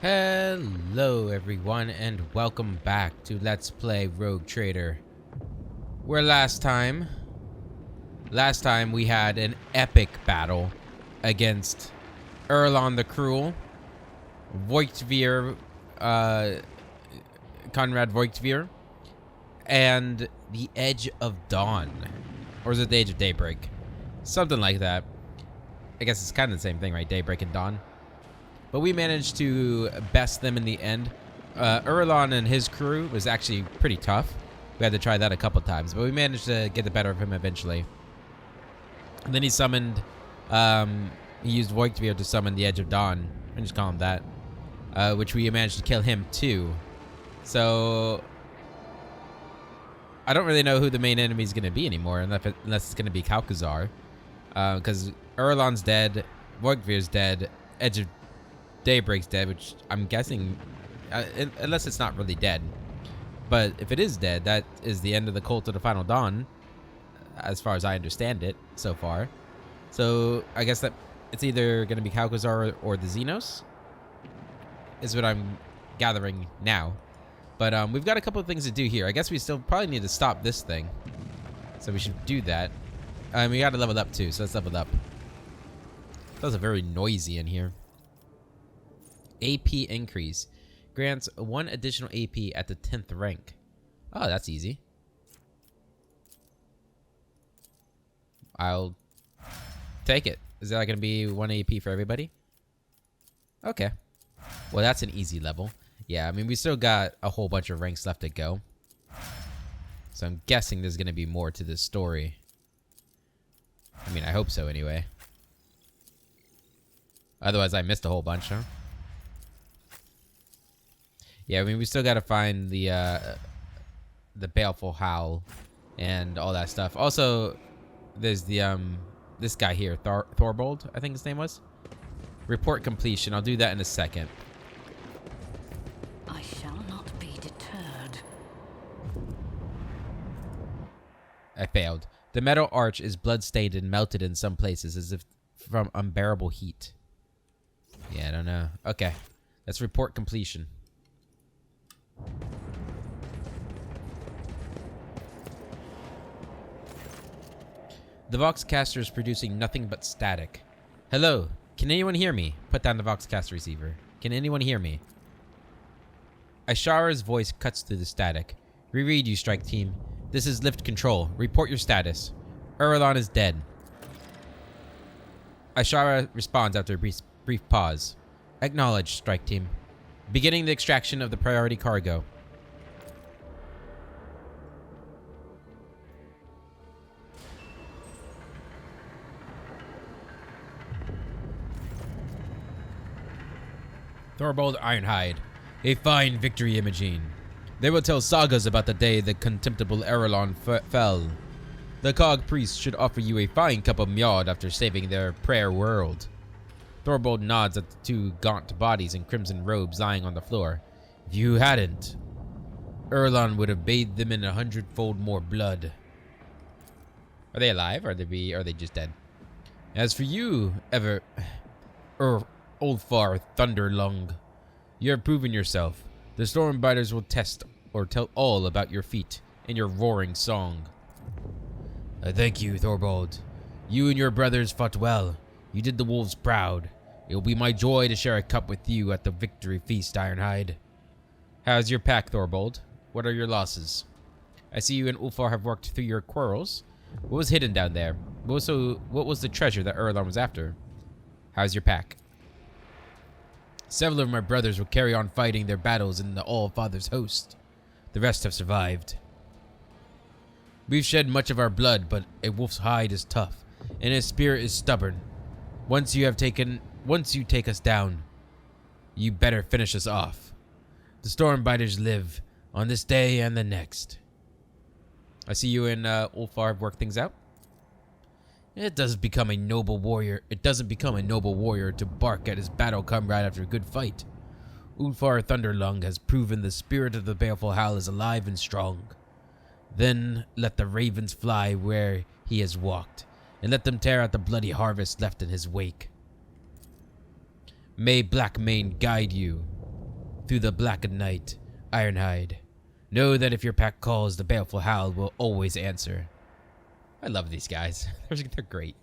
Hello everyone and welcome back to Let's Play Rogue Trader. Where last time we had an epic battle against Erlon the Cruel, Voigtveer, Conrad Voigtveer, and the Edge of Dawn. Or is it the Age of Daybreak? Something like that. I guess it's kind of the same thing, right? Daybreak and Dawn. But we managed to best them in the end. Erlon and his crew was actually pretty tough. We had to try that a couple times, but we managed to get the better of him eventually. And then he summoned, he used Voigtveer to summon the Edge of Dawn. I just call him that. Which we managed to kill him too. So I don't really know who the main enemy is going to be anymore, unless it's going to be Kalkazar. Because Erlon's dead, Voigtveer's dead, Edge of Daybreak's dead, which I'm guessing, unless it's not really dead. But if it is dead, that is the end of the Cult of the Final Dawn, as far as I understand it so far. So I guess that it's either going to be Kalkazar or the Xenos, is what I'm gathering now. But we've got a couple of things to do here. I guess we still probably need to stop this thing, so we should do that. We got to level up too, so let's level up. It was very noisy in here. AP increase. Grants 1 additional AP at the 10th rank. Oh, that's easy. I'll take it. Is that going to be 1 AP for everybody? Okay. Well, that's an easy level. Yeah, I mean, we still got a whole bunch of ranks left to go. So I'm guessing there's going to be more to this story. I mean, I hope so anyway. Otherwise, I missed a whole bunch, huh? Yeah, I mean, we still got to find the Baleful Howl and all that stuff. Also, there's the this guy here, Thorbold, I think his name was. Report completion. I'll do that in a second. I shall not be deterred. I failed. The metal arch is blood-stained and melted in some places as if from unbearable heat. Yeah, I don't know. Okay, let's report completion. The Voxcaster is producing nothing but static. Hello, can anyone hear me? Put down the Voxcaster receiver. Can anyone hear me? Ashara's voice cuts through the static. Reread, you strike team. This is lift control. Report your status. Erlon is dead. Ashara responds after a brief pause. Acknowledge, strike team. Beginning the extraction of the priority cargo. Thorbold Ironhide. A fine victory, Imogene. They will tell sagas about the day the contemptible Erlon fell. The Cog Priest should offer you a fine cup of mead after saving their prayer world. Thorbold nods at the 2 gaunt bodies in crimson robes lying on the floor. If you hadn't, Erlon would have bathed them in 100-fold more blood. Are they alive, or are they just dead? As for you, Ulfar Thunderlung, you have proven yourself. The Stormbiters will test or tell all about your feat and your roaring song. I thank you, Thorbold. You and your brothers fought well. You did the wolves proud. It will be my joy to share a cup with you at the victory feast, Ironhide. How's your pack, Thorbold? What are your losses? I see you and Ulfar have worked through your quarrels. What was hidden down there? What was the treasure that Erlon was after? How's your pack? Several of my brothers will carry on fighting their battles in the All-Father's host. The rest have survived. We've shed much of our blood, but a wolf's hide is tough, and his spirit is stubborn. Once you take us down, you better finish us off. The Stormbiters live on this day and the next. I see you and Ulfar have worked things out. It doesn't become a noble warrior to bark at his battle comrade after a good fight. Ulfar Thunderlung has proven the spirit of the Baleful Howl is alive and strong. Then let the ravens fly where he has walked, and let them tear out the bloody harvest left in his wake. May Blackmane guide you. through the blackened night, Ironhide. Know that if your pack calls, the baleful howl will always answer. I love these guys. They're great.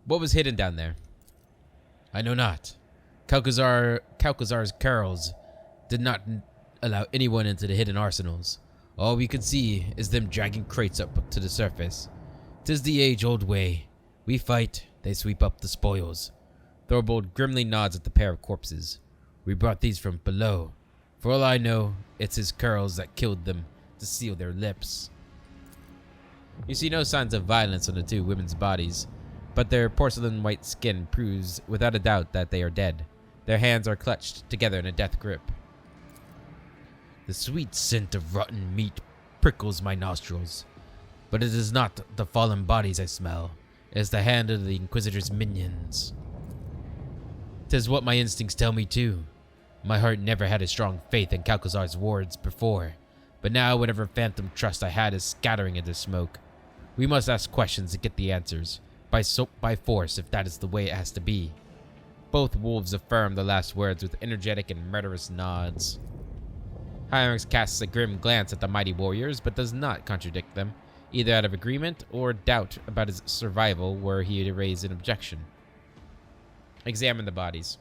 What was hidden down there? I know not. Kalkazar's curls did not allow anyone into the hidden arsenals. All we could see is them dragging crates up to the surface. 'Tis the age-old way. We fight, they sweep up the spoils. Thorbold grimly nods at the pair of corpses. We brought these from below. For all I know, it's his curls that killed them to seal their lips. You see no signs of violence on the two women's bodies, but their porcelain white skin proves without a doubt that they are dead. Their hands are clutched together in a death grip. The sweet scent of rotten meat prickles my nostrils, but it is not the fallen bodies I smell. It is the hand of the Inquisitor's minions. 'Tis what my instincts tell me too. My heart never had a strong faith in Kalkazar's wards before, but now whatever phantom trust I had is scattering into smoke. We must ask questions to get the answers, by force if that is the way it has to be. Both wolves affirm the last words with energetic and murderous nods. Hieronyx casts a grim glance at the mighty warriors, but does not contradict them, either out of agreement or doubt about his survival were he to raise an objection. Examine the bodies.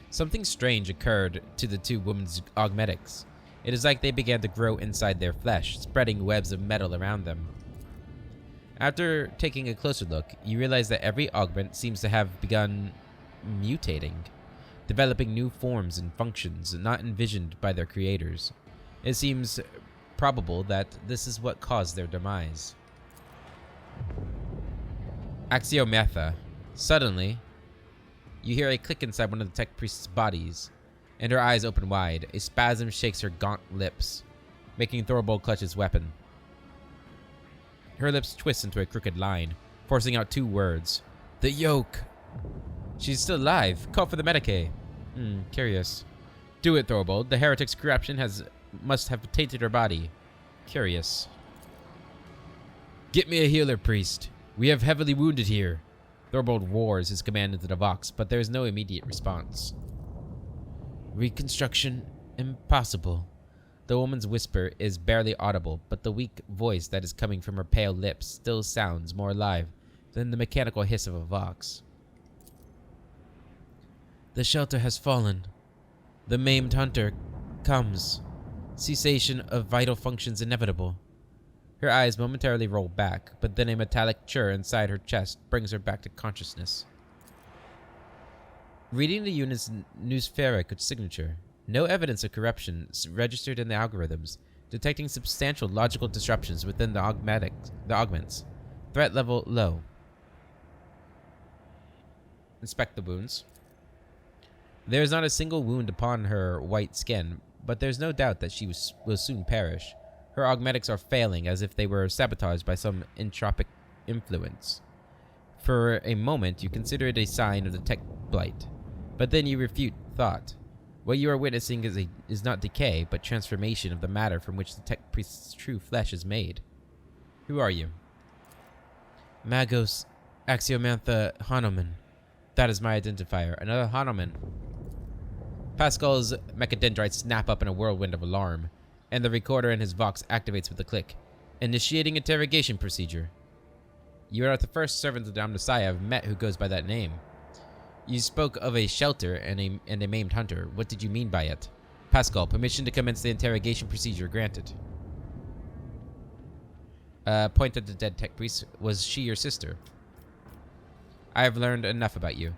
Something strange occurred to the two women's augmetics. It is like they began to grow inside their flesh, spreading webs of metal around them. After taking a closer look, you realize that every augment seems to have begun mutating, developing new forms and functions not envisioned by their creators. It seems probable that this is what caused their demise. Axiomatha. Suddenly, you hear a click inside one of the tech priest's bodies, and her eyes open wide. A spasm shakes her gaunt lips, making Thorbold clutch his weapon. Her lips twist into a crooked line, forcing out two words. The yoke! She's still alive. Call for the Medicae. Curious. Do it, Thorbold. The heretic's corruption must have tainted her body. Curious. Get me a healer, priest. We have heavily wounded here. Thorbold roars his command into the Vox, but there is no immediate response. Reconstruction impossible. The woman's whisper is barely audible, but the weak voice that is coming from her pale lips still sounds more alive than the mechanical hiss of a Vox. The shelter has fallen. The maimed hunter comes. Cessation of vital functions inevitable. Her eyes momentarily roll back, but then a metallic churr inside her chest brings her back to consciousness. Reading the unit's newspheric signature, no evidence of corruption registered in the algorithms, detecting substantial logical disruptions within the augments. Threat level low. Inspect the wounds. There is not a single wound upon her white skin, but there's no doubt that she will soon perish. Her augmetics are failing as if they were sabotaged by some entropic influence. For a moment, you consider it a sign of the tech blight, but then you refute thought. What you are witnessing is not decay, but transformation of the matter from which the tech priest's true flesh is made. Who are you? Magos Axiomantha Hanuman. That is my identifier. Another Hanuman. Pascal's mechadendrites snap up in a whirlwind of alarm, and the recorder in his Vox activates with a click. Initiating interrogation procedure. You are not the first servant of the Omnissiah I've met who goes by that name. You spoke of a shelter and a maimed hunter. What did you mean by it? Pascal, permission to commence the interrogation procedure granted. Point at the dead tech priest. Was she your sister? I have learned enough about you.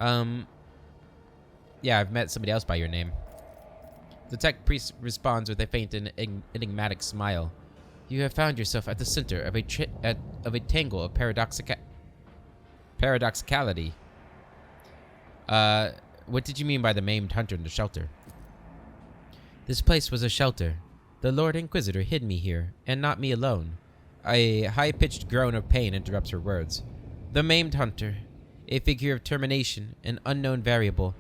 Yeah, I've met somebody else by your name. The tech priest responds with a faint and enigmatic smile. You have found yourself at the center of a tangle of paradoxicality. What did you mean by the maimed hunter in the shelter? This place was a shelter. The Lord Inquisitor hid me here, and not me alone. A high-pitched groan of pain interrupts her words. The maimed hunter, a figure of termination, an unknown variable,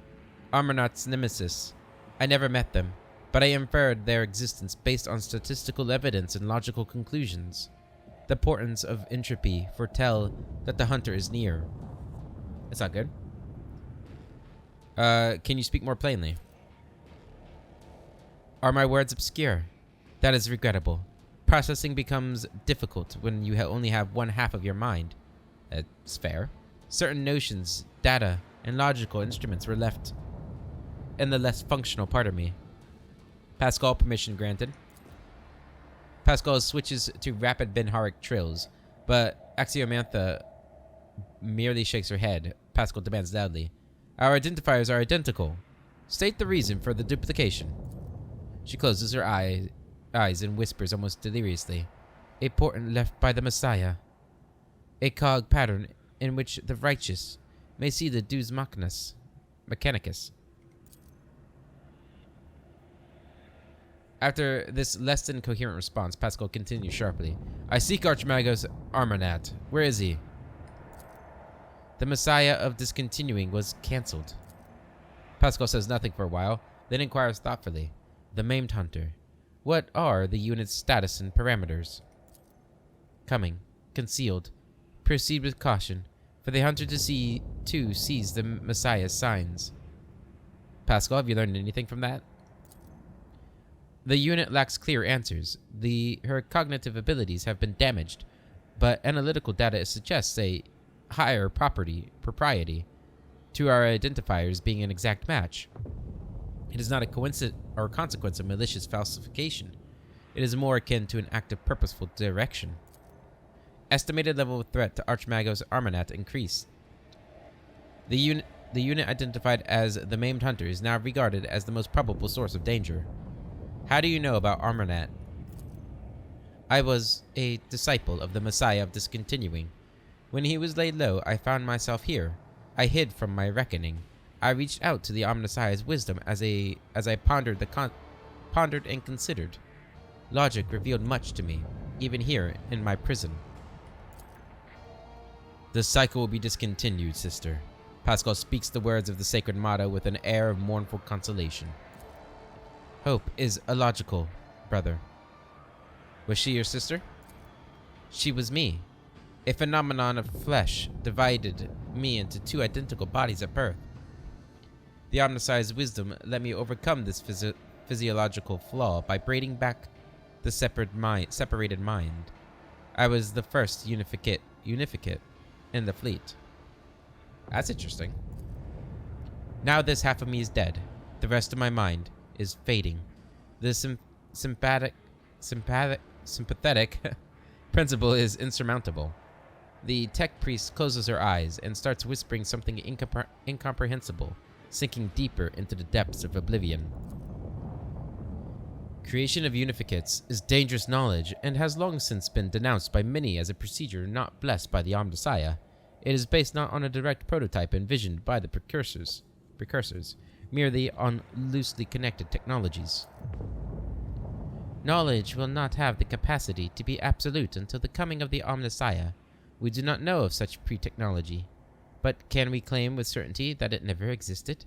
Armonot's nemesis. I never met them, but I inferred their existence based on statistical evidence and logical conclusions. The portents of entropy foretell that the hunter is near. That's not good. Can you speak more plainly? Are my words obscure? That is regrettable. Processing becomes difficult when you only have one half of your mind. That's fair. Certain notions, data, and logical instruments were left in the less functional part of me. Pascal, permission granted. Pascal switches to rapid Benharic trills, but Axiomantha merely shakes her head. Pascal demands loudly, "Our identifiers are identical. State the reason for the duplication." She closes her eyes and whispers almost deliriously, "A portent left by the Messiah. A cog pattern in which the righteous may see the Deus Mechanicus." After this less than coherent response, Pascal continues sharply, "I seek Archmagos Armanat. Where is he?" "The Messiah of Discontinuing was cancelled." Pascal says nothing for a while, then inquires thoughtfully, "The Maimed Hunter. What are the unit's status and parameters?" "Coming. Concealed. Proceed with caution, for the hunter sees the Messiah's signs." Pascal, have you learned anything from that? The unit lacks clear answers. Her cognitive abilities have been damaged, but analytical data suggests a higher propriety to our identifiers being an exact match. It is not a coincidence or consequence of malicious falsification. It is more akin to an act of purposeful direction. Estimated level of threat to Archmagos Armanat increased. The unit identified as the Maimed Hunter is now regarded as the most probable source of danger. How do you know about Armanat? I was a disciple of the Messiah of Discontinuing. When he was laid low, I found myself here. I hid from my reckoning. I reached out to the Omnissiah's wisdom as I pondered and considered. Logic revealed much to me, even here in my prison. The cycle will be discontinued, sister. Pascal speaks the words of the sacred motto with an air of mournful consolation. Hope is illogical, brother. Was she your sister? She was me. A phenomenon of flesh divided me into two identical bodies at birth. The Omnissiah's wisdom let me overcome this physiological flaw by braiding back the separated mind. I was the first unificate in the fleet. That's interesting. Now this half of me is dead. The rest of my mind is fading. The sympathetic principle is insurmountable. The tech priest closes her eyes and starts whispering something incomprehensible, sinking deeper into the depths of oblivion. Creation of unificates is dangerous knowledge and has long since been denounced by many as a procedure not blessed by the Omnissiah. It is based not on a direct prototype envisioned by the precursors, merely on loosely connected technologies. Knowledge will not have the capacity to be absolute until the coming of the Omnissiah. We do not know of such pre-technology, but can we claim with certainty that it never existed?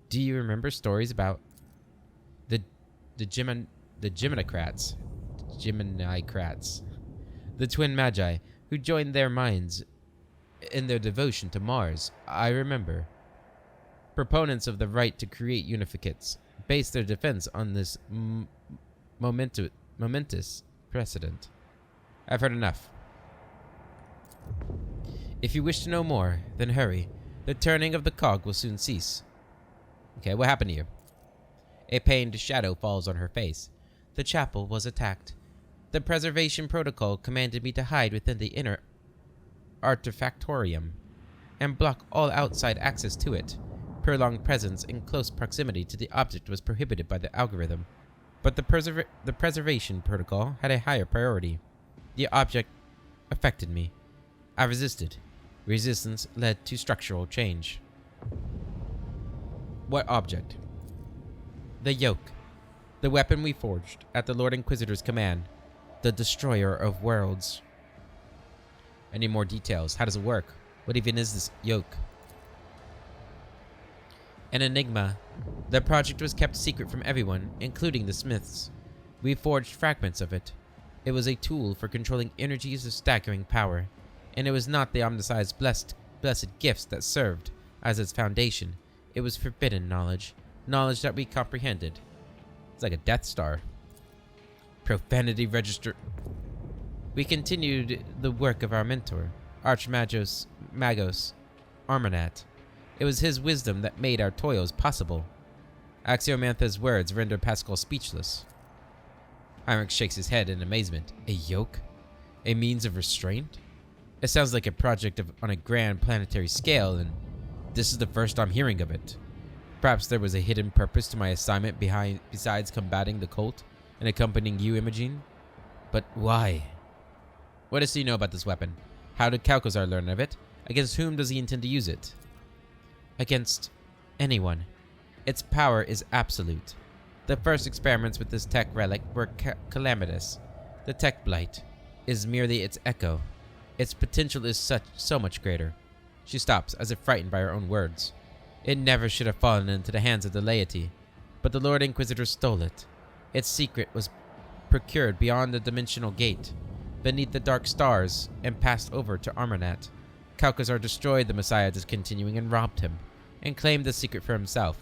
Do you remember stories about the Geminicrats, the twin magi, who joined their minds in their devotion to Mars? I remember. Proponents of the right to create unificates base their defense on this momentous precedent. I've heard enough. If you wish to know more, then hurry. The turning of the cog will soon cease. Okay, what happened to you? A pained shadow falls on her face. The chapel was attacked. The preservation protocol commanded me to hide within the inner artifactorium and block all outside access to it. Prolonged presence in close proximity to the object was prohibited by the algorithm, but the preservation protocol had a higher priority. The object affected me. I resisted. Resistance led to structural change. What object? The yoke. The weapon we forged at the Lord Inquisitor's command. The destroyer of worlds. I need more details. How does it work? What even is this yoke? An enigma. The project was kept secret from everyone, including the Smiths. We forged fragments of it. It was a tool for controlling energies of staggering power, and it was not the Omnissiah's blessed gifts that served as its foundation. It was forbidden knowledge. Knowledge that we comprehended. It's like a Death Star. Profanity register. We continued the work of our mentor, Archmagos Armanat. It was his wisdom that made our toils possible. Axiomantha's words render Pascal speechless. Heinrich shakes his head in amazement. A yoke? A means of restraint? It sounds like a project on a grand planetary scale, and this is the first I'm hearing of it. Perhaps there was a hidden purpose to my assignment besides combating the cult and accompanying you, Imogene? But why? What does he know about this weapon? How did Kalkazar learn of it? Against whom does he intend to use it? Against anyone. Its power is absolute. The first experiments with this tech relic were calamitous. The tech blight is merely its echo. Its potential is so much greater. She stops, as if frightened by her own words. It never should have fallen into the hands of the laity, but the Lord Inquisitor stole it. Its secret was procured beyond the dimensional gate, beneath the dark stars, and passed over to Armanat. Kalkazar destroyed the Messiah discontinuing and robbed him, and claimed the secret for himself.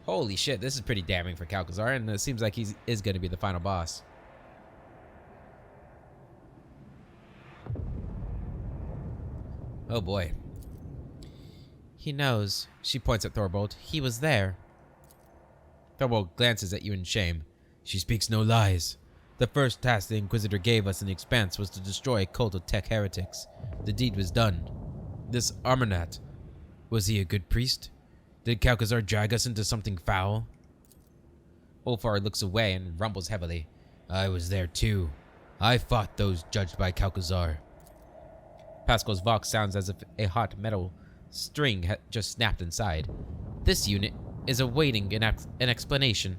Holy shit, this is pretty damning for Kalkazar, and it seems like he is going to be the final boss. Oh boy. He knows. She points at Thorbold. He was there. Thorbold glances at you in shame. She speaks no lies. The first task the Inquisitor gave us in the Expanse was to destroy a cult of tech heretics. The deed was done. This Armanat, was he a good priest? Did Kalkazar drag us into something foul? Ulfar looks away and rumbles heavily. I was there too. I fought those judged by Kalkazar. Pascal's vox sounds as if a hot metal string had just snapped inside. This unit is awaiting an explanation.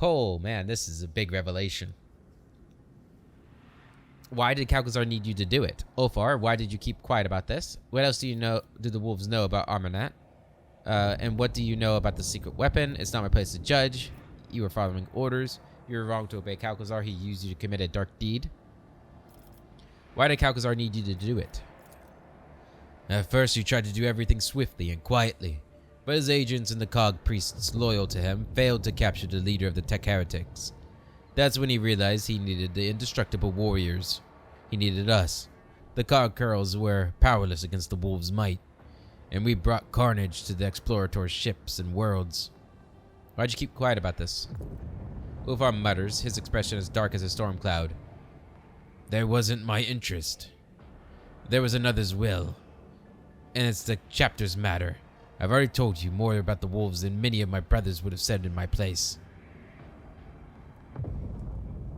Oh man, this is a big revelation. Why did Kalkazar need you to do it? Ulfar, why did you keep quiet about this? What else do the wolves know about Armanat? And what do you know about the secret weapon? It's not my place to judge. You were following orders. You were wrong to obey Kalkazar. He used you to commit a dark deed. Why did Kalkazar need you to do it? At first, he tried to do everything swiftly and quietly, but his agents and the cog priests loyal to him failed to capture the leader of the tech heretics. That's when he realized he needed the indestructible warriors. He needed us. The cog girls were powerless against the wolves' might, and we brought carnage to the explorator's ships and worlds. Why'd you keep quiet about this? Ulfar mutters, his expression as dark as a storm cloud. There wasn't my interest. There was another's will. And it's the chapter's matter. I've already told you more about the wolves than many of my brothers would have said in my place.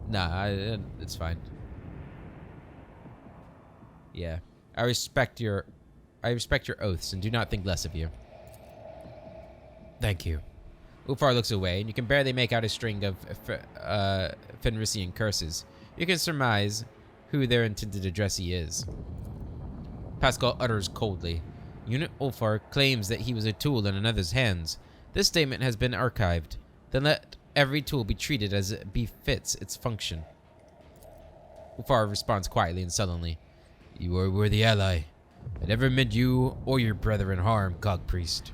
Nah, it's fine. Yeah. I respect your oaths and do not think less of you. Thank you. Ulfar looks away, and you can barely make out a string of Fenrisian curses. You can surmise who their intended addressee is. Pascal utters coldly. Unit Ulfar claims that he was a tool in another's hands. This statement has been archived. Then let every tool be treated as it befits its function. Ulfar responds quietly and sullenly. You are a worthy ally. I never meant you or your brethren harm, cog priest.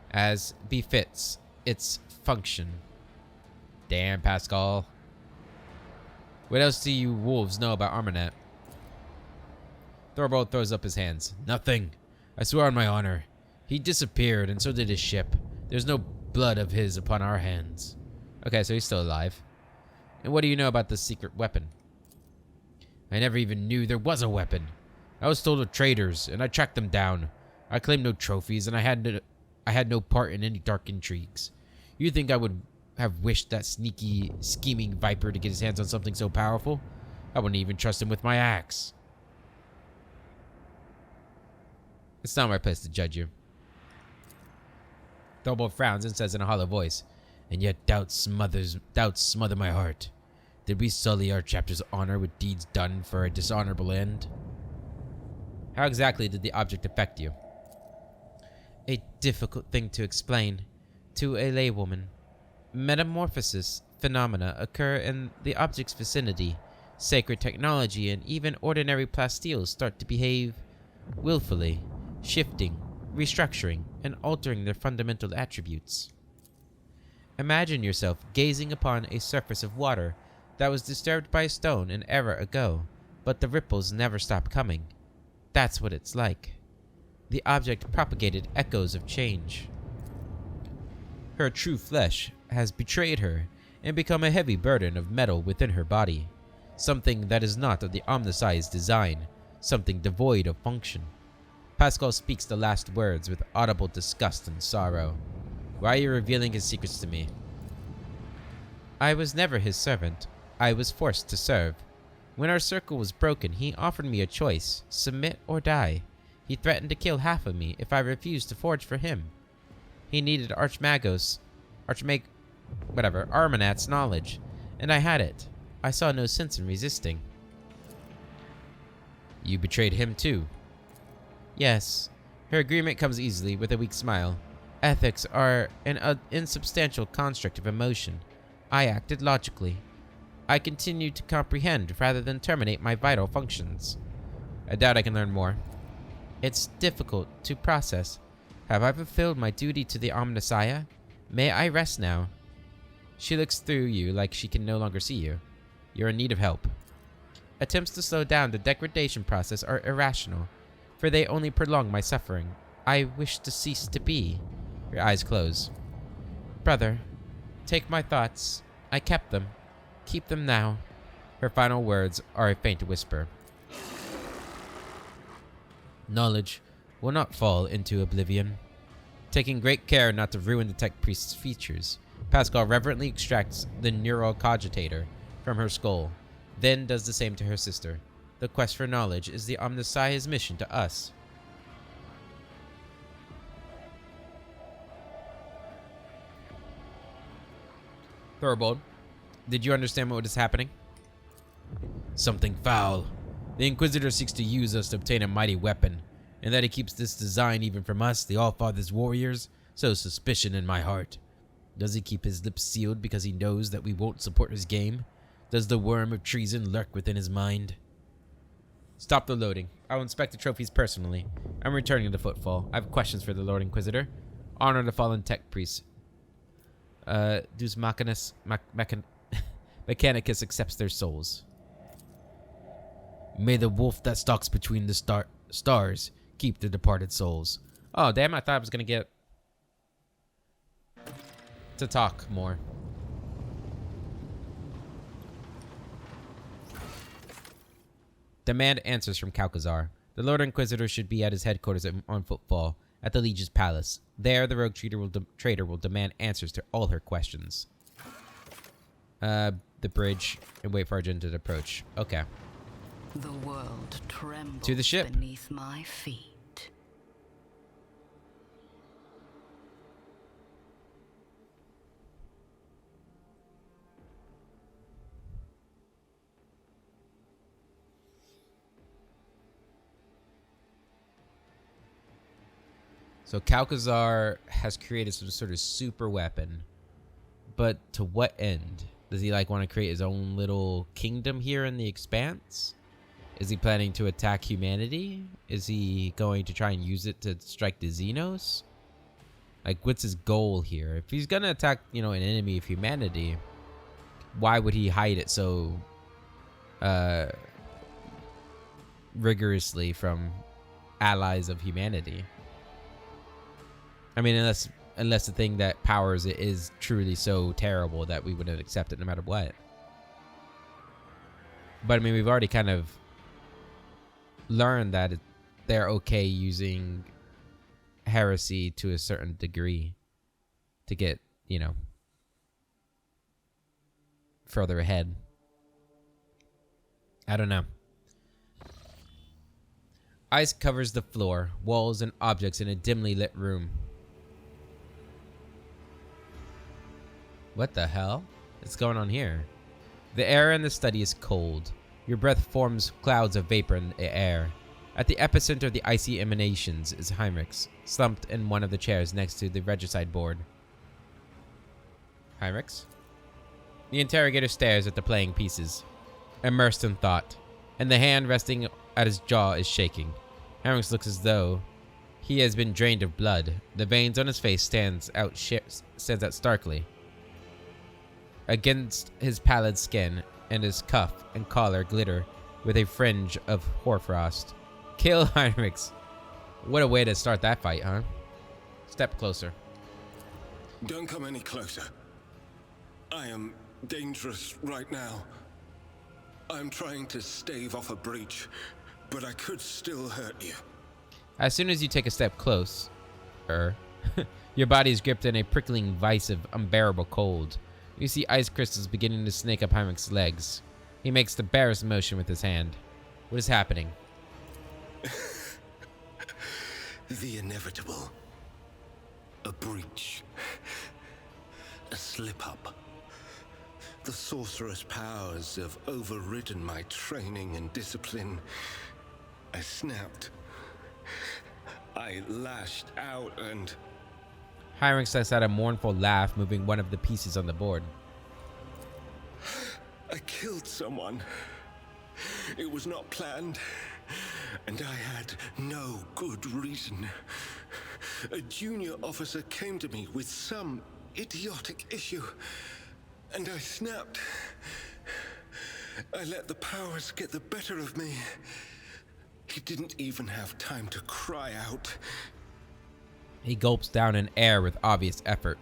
As befits its function. Damn, Pascal. What else do you wolves know about Armanat? Thorbold throws up his hands. Nothing. I swear on my honor. He disappeared, and so did his ship. There's no blood of his upon our hands. Okay, so he's still alive. And what do you know about this secret weapon? I never even knew there was a weapon. I was told of traitors, and I tracked them down. I claimed no trophies, and I had no part in any dark intrigues. You think I would have wished that sneaky, scheming viper to get his hands on something so powerful? I wouldn't even trust him with my axe. It's not my place to judge you. Thorbold frowns and says in a hollow voice, and yet doubts smother my heart. Did we sully our chapter's honor with deeds done for a dishonorable end? How exactly did the object affect you? A difficult thing to explain to a laywoman. Metamorphosis phenomena occur in the object's vicinity. Sacred technology and even ordinary plastiles start to behave willfully, shifting, restructuring, and altering their fundamental attributes. Imagine yourself gazing upon a surface of water that was disturbed by a stone an era ago, but the ripples never stop coming. That's what it's like. The object propagated echoes of change. Her true flesh has betrayed her and become a heavy burden of metal within her body, something that is not of the Omnisci's design, something devoid of function. Pascal speaks the last words with audible disgust and sorrow. Why are you revealing his secrets to me? I was never his servant. I was forced to serve. When our circle was broken, he offered me a choice, submit or die. He threatened to kill half of me if I refused to forge for him. He needed Archmagos, Armanat's knowledge, and I had it. I saw no sense in resisting. You betrayed him too. Yes. Her agreement comes easily with a weak smile. Ethics are an insubstantial construct of emotion. I acted logically. I continued to comprehend rather than terminate my vital functions. I doubt I can learn more. It's difficult to process. Have I fulfilled my duty to the Omnicia? May I rest now? She looks through you like she can no longer see you. You're in need of help. Attempts to slow down the degradation process are irrational, for they only prolong my suffering. I wish to cease to be. Your eyes close. Brother, take my thoughts. I kept them. Keep them now. Her final words are a faint whisper. Knowledge will not fall into oblivion. Taking great care not to ruin the tech priest's features, Pascal reverently extracts the neural cogitator from her skull, then does the same to her sister. The quest for knowledge is the Omniscia's mission to us. Thorbold, did you understand what is happening? Something foul. The Inquisitor seeks to use us to obtain a mighty weapon, and that he keeps this design even from us, the Allfather's warriors, sows suspicion in my heart. Does he keep his lips sealed because he knows that we won't support his game? Does the worm of treason lurk within his mind? Stop the loading. I will inspect the trophies personally. I'm returning to Footfall. I have questions for the Lord Inquisitor. Honor the fallen tech priest. Deus Mechanicus accepts their souls. May the wolf that stalks between the stars keep the departed souls. Oh, damn, I thought I was going to get to talk more. Demand answers from Calcazar. The Lord Inquisitor should be at his headquarters on Footfall, at the Liege's palace. There, the rogue trader will demand answers to all her questions. The bridge, and wait for our agenda to approach. Okay. The world trembles to the ship. Beneath my feet. So Calcazar has created some sort of super weapon, but to what end? Does he like want to create his own little kingdom here in the Expanse? Is he planning to attack humanity? Is he going to try and use it to strike the Xenos? Like, what's his goal here? If he's gonna attack, an enemy of humanity, why would he hide it so rigorously from allies of humanity? I mean, unless the thing that powers it is truly so terrible that we wouldn't accept it no matter what. But I mean, we've already kind of learned that they're okay using heresy to a certain degree to get, further ahead. I don't know. Ice covers the floor, walls, and objects in a dimly lit room. What the hell? What's going on here? The air in the study is cold. Your breath forms clouds of vapor in the air. At the epicenter of the icy emanations is Heinrichs, slumped in one of the chairs next to the regicide board. Heinrichs? The interrogator stares at the playing pieces, immersed in thought, and the hand resting at his jaw is shaking. Heinrichs looks as though He has been drained of blood. The veins on his face stands out starkly against his pallid skin, and his cuff and collar glitter with a fringe of hoarfrost. Kill Heinrichs. What a way to start that fight, huh? Step closer. Don't come any closer. I am dangerous right now. I'm trying to stave off a breach, but I could still hurt you. As soon as you take a step closer, your body is gripped in a prickling vice of unbearable cold. You see ice crystals beginning to snake up Heinrich's legs. He makes the barest motion with his hand. What is happening? The inevitable. A breach. A slip-up. The sorcerous powers have overridden my training and discipline. I snapped. I lashed out and... Heinrich lets out a mournful laugh, moving one of the pieces on the board. I killed someone. It was not planned, and I had no good reason. A junior officer came to me with some idiotic issue, and I snapped. I let the powers get the better of me. He didn't even have time to cry out. He gulps down in air with obvious effort.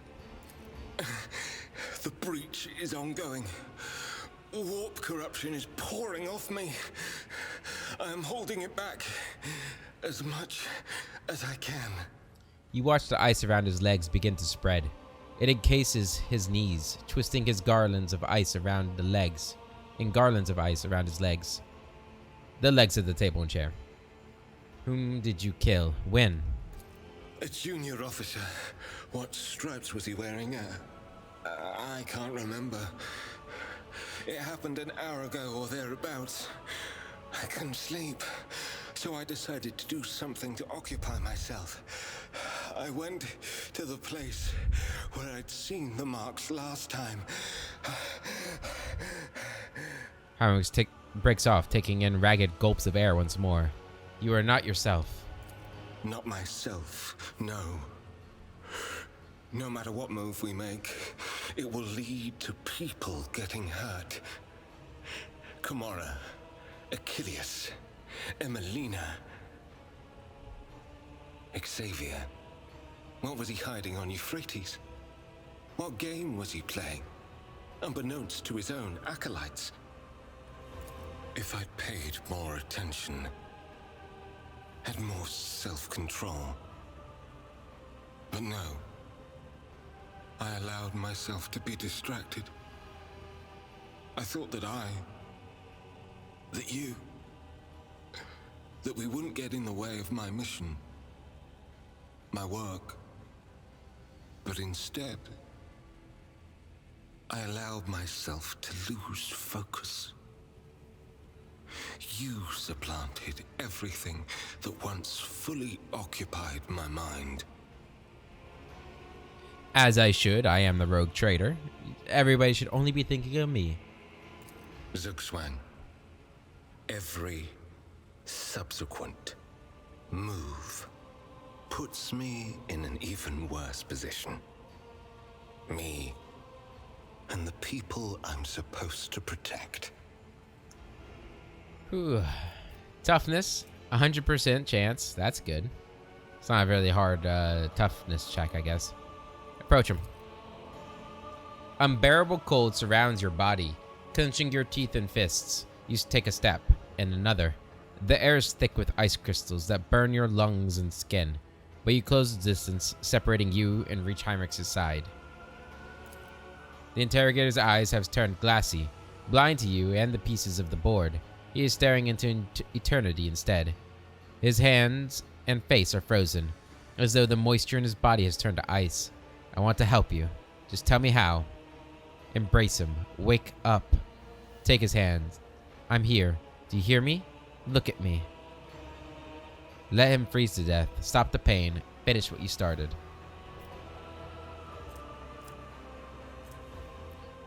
The breach is ongoing. Warp corruption is pouring off me. I am holding it back as much as I can. You watch the ice around his legs begin to spread. It encases his knees, twisting his garlands of ice around the legs, in garlands of ice around his legs. The legs of the table and chair. Whom did you kill? When? A junior officer. What stripes was he wearing? I can't remember. It happened an hour ago or thereabouts. I couldn't sleep, so I decided to do something to occupy myself. I went to the place where I'd seen the marks last time. Heinrich breaks off, taking in ragged gulps of air once more. You are not yourself. Not myself, no. No matter what move we make, it will lead to people getting hurt. Komora, Achilles, Emelina, Xavier. What was he hiding on Euphrates? What game was he playing? Unbeknownst to his own acolytes. If I'd paid more attention, had more self-control. But no. I allowed myself to be distracted. I thought that that we wouldn't get in the way of my mission, my work. But instead, I allowed myself to lose focus. You supplanted everything that once fully occupied my mind. As I should. I am the rogue traitor. Everybody should only be thinking of me. Zugzwang, every subsequent move puts me in an even worse position. Me and the people I'm supposed to protect. Whew. Toughness, 100% chance. That's good. It's not a really hard toughness check, I guess. Approach him. Unbearable cold surrounds your body, clenching your teeth and fists. You take a step, and another. The air is thick with ice crystals that burn your lungs and skin, but you close the distance, separating you and reach Heinrich's side. The interrogator's eyes have turned glassy, blind to you and the pieces of the board. He is staring into eternity instead. His hands and face are frozen, as though the moisture in his body has turned to ice. I want to help you. Just tell me how. Embrace him. Wake up. Take his hand. I'm here. Do you hear me? Look at me. Let him freeze to death. Stop the pain. Finish what you started.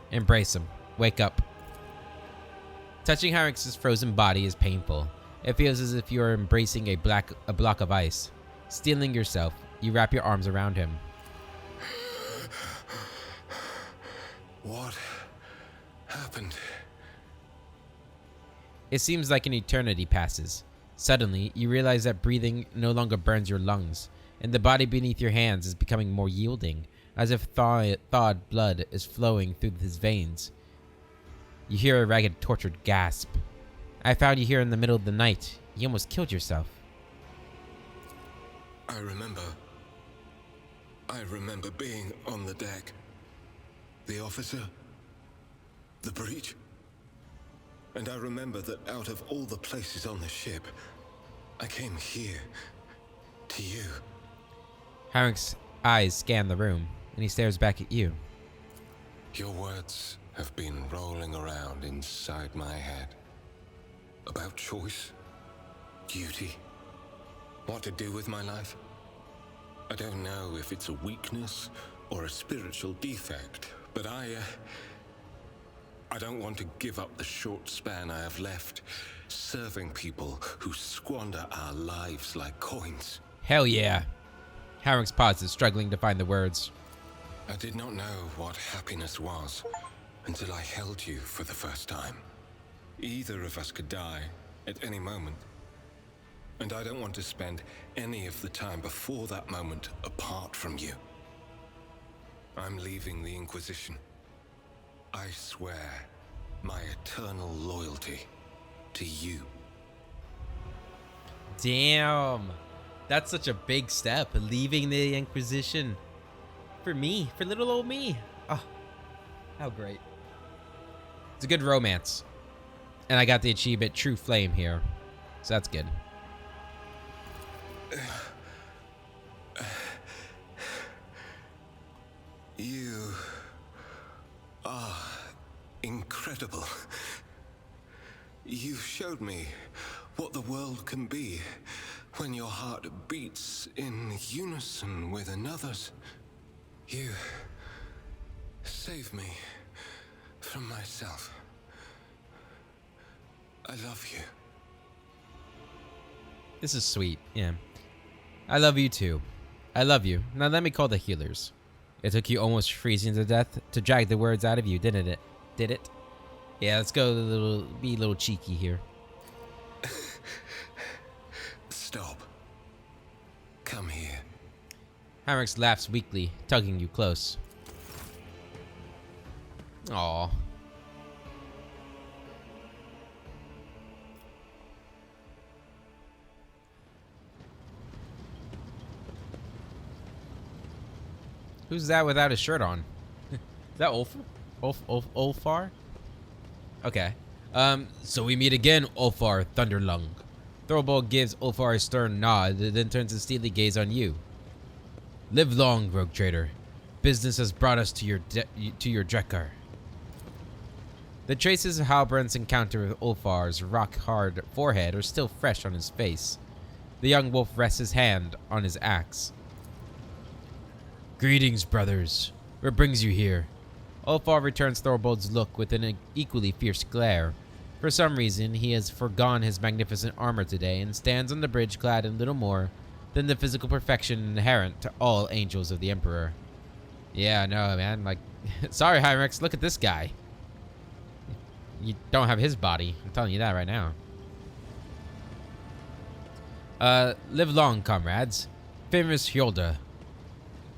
Embrace him. Wake up. Touching Heinrich's frozen body is painful. It feels as if you are embracing a block of ice. Steeling yourself, you wrap your arms around him. What happened? It seems like an eternity passes. Suddenly, you realize that breathing no longer burns your lungs, and the body beneath your hands is becoming more yielding, as if thawed blood is flowing through his veins. You hear a ragged, tortured gasp. I found you here in the middle of the night. You almost killed yourself. I remember being on the deck. The officer, the breach. And I remember that out of all the places on the ship, I came here, to you. Harek's eyes scan the room, and he stares back at you. Your words have been rolling around inside my head. About choice, duty, what to do with my life. I don't know if it's a weakness or a spiritual defect, but I don't want to give up the short span I have left serving people who squander our lives like coins. Hell yeah. Harek's pauses, struggling to find the words. I did not know what happiness was until I held you for the first time. Either of us could die at any moment. And I don't want to spend any of the time before that moment apart from you. I'm leaving the Inquisition. I swear my eternal loyalty to you. Damn. That's such a big step, leaving the Inquisition. For me, for little old me. Oh, how great. It's a good romance. And I got the achievement True Flame here. So that's good. You are incredible. You showed me what the world can be when your heart beats in unison with another's. You saved me from myself. I love you. This is sweet, yeah. I love you too. I love you. Now let me call the healers. It took you almost freezing to death to drag the words out of you, didn't it? Did it? Yeah, let's go be a little cheeky here. Stop. Come here. Harex laughs weakly, tugging you close. Aww. Who's that without a shirt on? Is that Ulfar? Okay. So we meet again, Ulfar Thunderlung. Thorbold gives Ulfar a stern nod, then turns his steely gaze on you. Live long, rogue trader. Business has brought us to your Drekkar. The traces of Halbrand's encounter with Ulfar's rock-hard forehead are still fresh on his face. The young wolf rests his hand on his axe. Greetings, brothers. What brings you here? Ulfar returns Thorbold's look with an equally fierce glare. For some reason, he has forgone his magnificent armor today and stands on the bridge clad in little more than the physical perfection inherent to all angels of the Emperor. Yeah, no, man. Like, sorry, Hyrex. Look at this guy. You don't have his body. I'm telling you that right now. Live long, comrades. Famous Hjolda.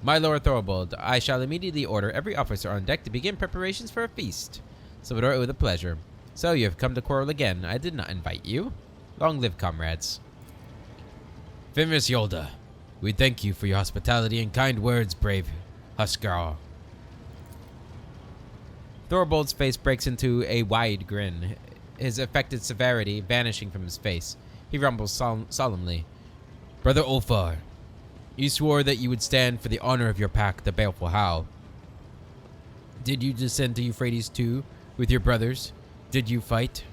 My Lord Thorbold, I shall immediately order every officer on deck to begin preparations for a feast. Salvador, with a pleasure. So you have come to quarrel again. I did not invite you. Long live, comrades. Famous Hjolda, we thank you for your hospitality and kind words, brave Huskar. Thorbold's face breaks into a wide grin, his affected severity vanishing from his face. He rumbles solemnly. Brother Ulfar, you swore that you would stand for the honor of your pack, the Baleful Howl. Did you descend to Euphrates too, with your brothers? Did you fight?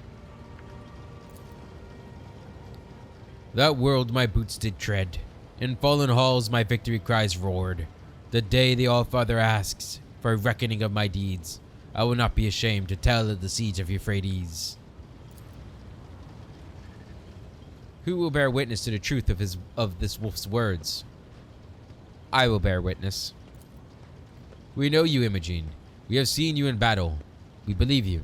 That world my boots did tread. In fallen halls my victory cries roared. The day the Allfather asks for a reckoning of my deeds, I will not be ashamed to tell of the siege of Euphrates. Who will bear witness to the truth of this wolf's words? I will bear witness. We know you, Imogene. We have seen you in battle. We believe you.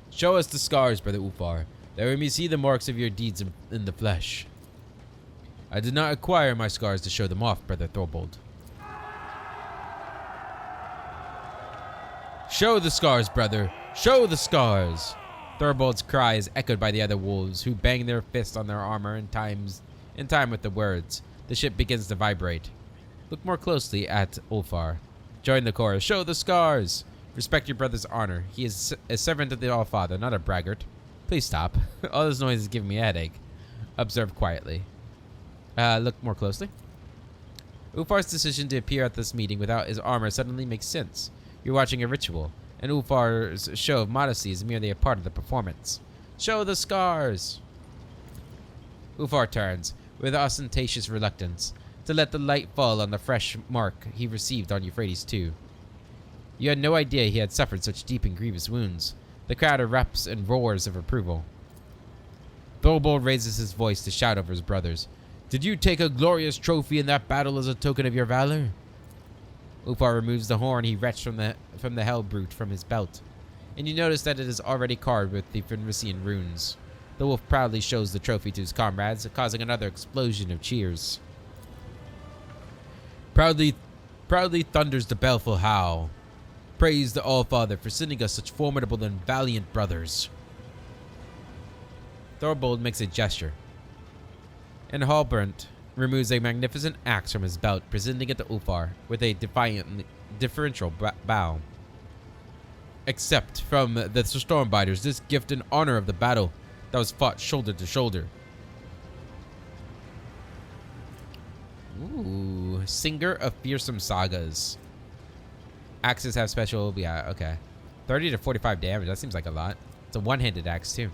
Show us the scars, Brother Ulfar, that we may see the marks of your deeds in the flesh. I did not acquire my scars to show them off, Brother Thorbold. Show the scars, brother. Show the scars. Thorbold's cry is echoed by the other wolves, who bang their fists on their armor in time with the words. The ship begins to vibrate. Look more closely at Ulfar. Join the chorus. Show the scars. Respect your brother's honor. He is a servant of the All-Father, not a braggart. Please stop. All this noise is giving me a headache. Observe quietly. Look more closely. Ulfar's decision to appear at this meeting without his armor suddenly makes sense. You're watching a ritual, and Ulfar's show of modesty is merely a part of the performance. Show the scars! Ulfar turns, with ostentatious reluctance, to let the light fall on the fresh mark he received on Euphrates II. You had no idea he had suffered such deep and grievous wounds. The crowd erupts in roars of approval. Thorbold raises his voice to shout over his brothers. Did you take a glorious trophy in that battle as a token of your valor? Ulfar removes the horn he wrenched from the hell brute from his belt, and you notice that it is already carved with the Fenrisian runes. The wolf proudly shows the trophy to his comrades, causing another explosion of cheers. Proudly thunders the baleful howl. Praise the All-Father for sending us such formidable and valiant brothers. Thorbold makes a gesture, and Halbrand removes a magnificent axe from his belt, presenting it to Ulfar with a deferential bow. Accept from the Stormbiters this gift in honor of the battle that was fought shoulder to shoulder. Ooh, singer of fearsome sagas. Axes have special, yeah, okay. 30 to 45 damage, that seems like a lot. It's a one-handed axe too.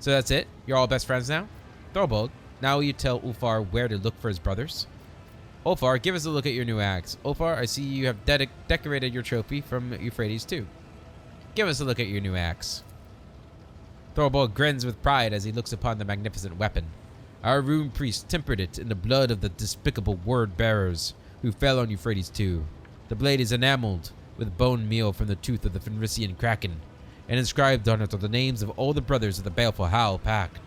So that's it? You're all best friends now? Thorbold, now will you tell Ulfar where to look for his brothers? Ulfar, give us a look at your new axe. Ulfar, I see you have decorated your trophy from Euphrates II. Give us a look at your new axe. Thorbold grins with pride as he looks upon the magnificent weapon. Our rune priest tempered it in the blood of the despicable word bearers who fell on Euphrates II. The blade is enameled with bone meal from the tooth of the Fenrisian kraken, and inscribed on it are the names of all the brothers of the baleful Howl Pact.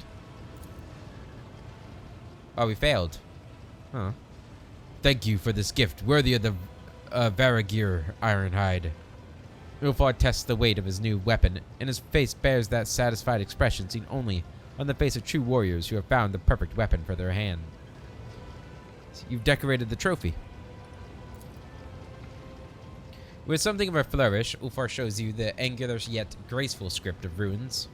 Oh, we failed. Huh. Thank you for this gift, worthy of the Varagir Ironhide. Ulfar tests the weight of his new weapon, and his face bears that satisfied expression seen only on the face of true warriors who have found the perfect weapon for their hand. You've decorated the trophy. With something of a flourish, Ulfar shows you the angular yet graceful script of runes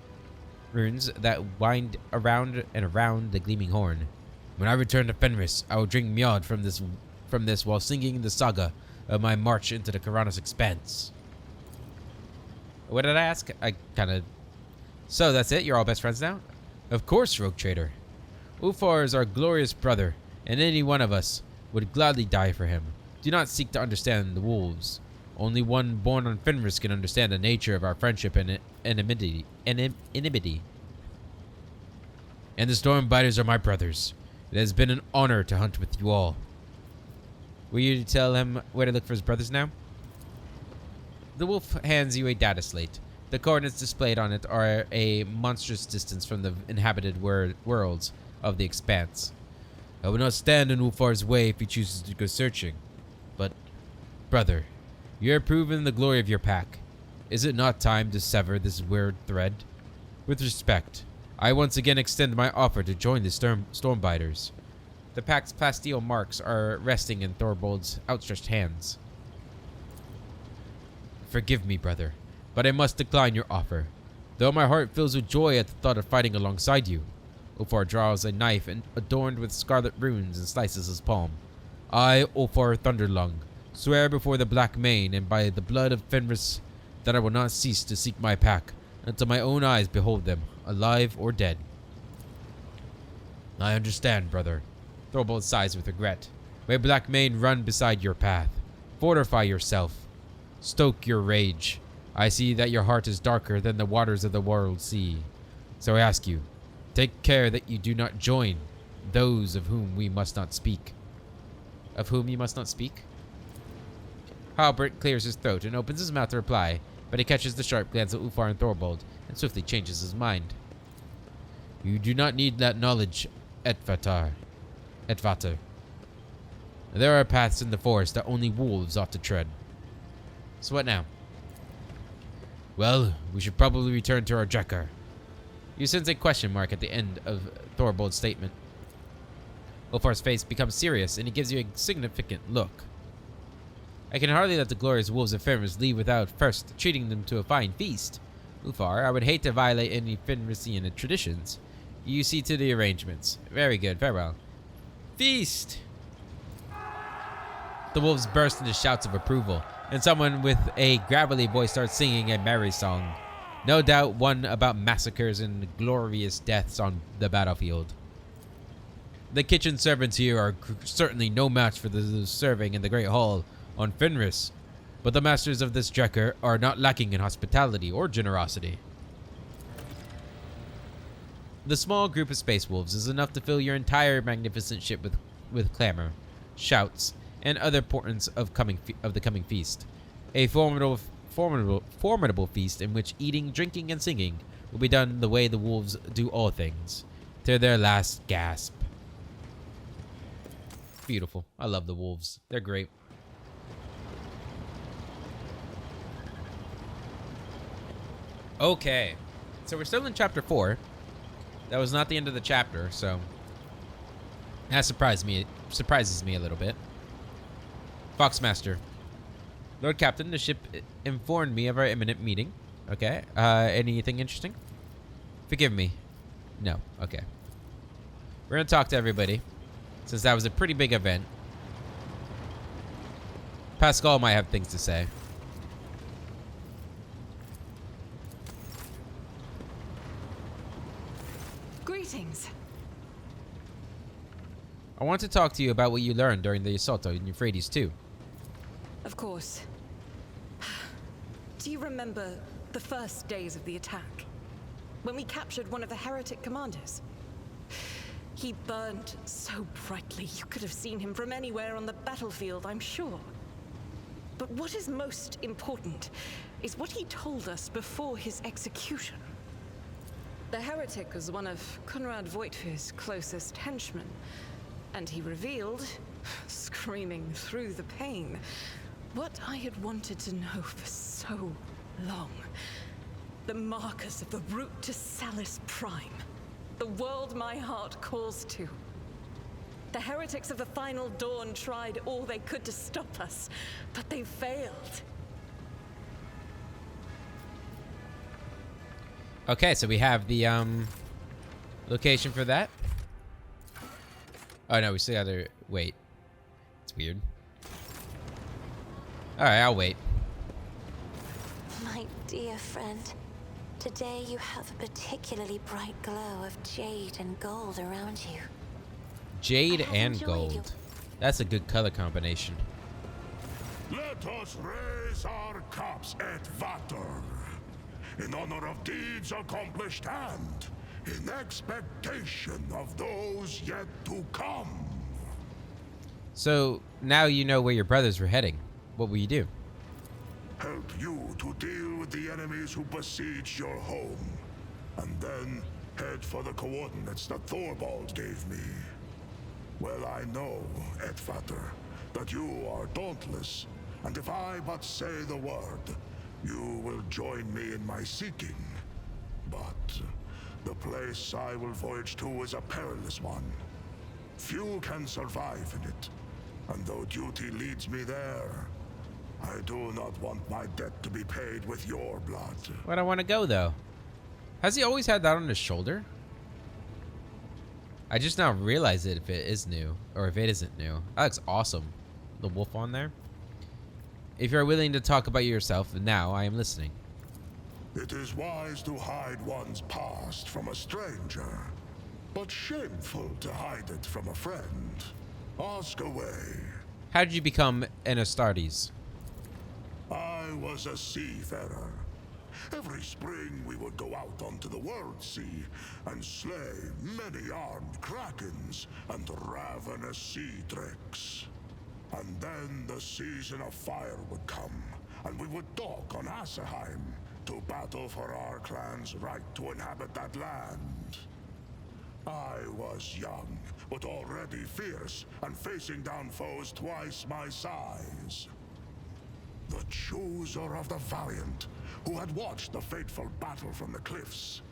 that wind around and around the gleaming horn. When I return to Fenris, I will drink mead from this while singing the saga of my march into the Karanos expanse. What did I ask? So that's it? You're all best friends now? Of course, rogue trader. Ulfar is our glorious brother, and any one of us would gladly die for him. Do not seek to understand the wolves. Only one born on Fenris can understand the nature of our friendship and enmity. And the Stormbiters are my brothers. It has been an honor to hunt with you all. Will you tell him where to look for his brothers now? The wolf hands you a data slate. The coordinates displayed on it are a monstrous distance from the inhabited worlds of the expanse. I will not stand in Ulfar's way if he chooses to go searching. But, brother, you have proven the glory of your pack. Is it not time to sever this weird thread? With respect, I once again extend my offer to join the Stormbiters. The pack's plasteel marks are resting in Thorbold's outstretched hands. Forgive me, brother, but I must decline your offer, though my heart fills with joy at the thought of fighting alongside you. Ulfar draws a knife adorned with scarlet runes and slices his palm. I, Ulfar Thunderlung, swear before the Black Mane and by the blood of Fenris that I will not cease to seek my pack until my own eyes behold them, alive or dead. I understand, brother. Thorbold sighs with regret. May Black Mane run beside your path. Fortify yourself. Stoke your rage. I see that your heart is darker than the waters of the world sea. So I ask you, Take care that you do not join those of whom we must not speak. Of whom you must not speak? Halbert clears his throat and opens his mouth to reply, but he catches the sharp glance of Ulfar and Thorvald and swiftly changes his mind. You do not need that knowledge, Edvatar. There are paths in the forest that only wolves ought to tread. So what now? Well, we should probably return to our Drekkar. You sense a question mark at the end of Thorvald's statement. Ulfar's face becomes serious, and he gives you a significant look. I can hardly let the glorious wolves of Fenris leave without first treating them to a fine feast. Ulfar, I would hate to violate any Fenrisian traditions. You see to the arrangements. Very good, farewell. Feast! The wolves burst into shouts of approval, and someone with a gravelly voice starts singing a merry song. No doubt one about massacres and glorious deaths on the battlefield. The kitchen servants here are certainly no match for those serving in the Great Hall on Fenris, but the masters of this Drekkar are not lacking in hospitality or generosity. The small group of space wolves is enough to fill your entire magnificent ship with clamor, shouts, and other portents of the coming feast. A formidable feast in which eating, drinking, and singing will be done the way the wolves do all things, to their last gasp. Beautiful. I love the wolves. They're great. Okay. So we're still in chapter 4. That was not the end of the chapter, so that surprises me a little bit. Foxmaster. Lord Captain, the ship informed me of our imminent meeting. Okay. Anything interesting? Forgive me. No. Okay. We're going to talk to everybody, since that was a pretty big event. Pascal might have things to say. Greetings. I want to talk to you about what you learned during the assault on Euphrates too. Of course. Do you remember the first days of the attack? When we captured one of the heretic commanders? He burned so brightly you could have seen him from anywhere on the battlefield, I'm sure. But what is most important is what he told us before his execution. The heretic was one of Conrad Voigtfir's closest henchmen, and he revealed, screaming through the pain, what I had wanted to know for so long. The markers of the route to Salis Prime. The world my heart calls to. The heretics of the Final Dawn tried all they could to stop us, but they failed. Okay, so we have the location for that. Oh no, we still gotta wait. It's weird. Alright, I'll wait. My dear friend, today you have a particularly bright glow of jade and gold around you. Jade have and enjoyed gold. your- That's a good color combination. Let us raise our cups at Vater, in honor of deeds accomplished and in expectation of those yet to come. So now you know where your brothers were heading. What will you do? Help you to deal with the enemies who besiege your home, and then head for the coordinates that Thorvald gave me. Well, I know, Edvater, that you are dauntless, and if I but say the word, you will join me in my seeking. But the place I will voyage to is a perilous one. Few can survive in it, and though duty leads me there, I do not want my debt to be paid with your blood. Where do I want to go though? Has he always had that on his shoulder? I just now realized it if it is new, or if it isn't new. That looks awesome. The wolf on there. If you're willing to talk about yourself, now I am listening. It is wise to hide one's past from a stranger, but shameful to hide it from a friend. Ask away. How did you become an Astartes? I was a seafarer. Every spring we would go out onto the world sea and slay many armed krakens and ravenous sea drakes. And then the season of fire would come, and we would dock on Asaheim to battle for our clan's right to inhabit that land. I was young, but already fierce, and facing down foes twice my size. The chooser of the valiant, who had watched the fateful battle from the cliffs,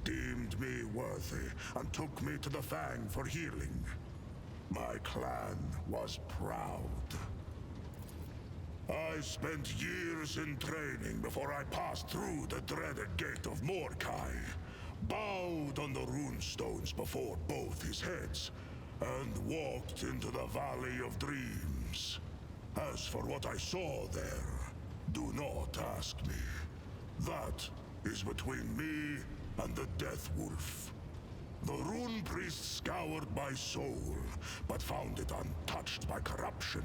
deemed me worthy and took me to the Fang for healing. My clan was proud. I spent years in training before I passed through the dreaded gate of Mordkai, bowed on the runestones before both his heads, and walked into the Valley of Dreams. As for what I saw there, do not ask me. That is between me and the Death Wolf. The Rune Priest scoured my soul, but found it untouched by corruption.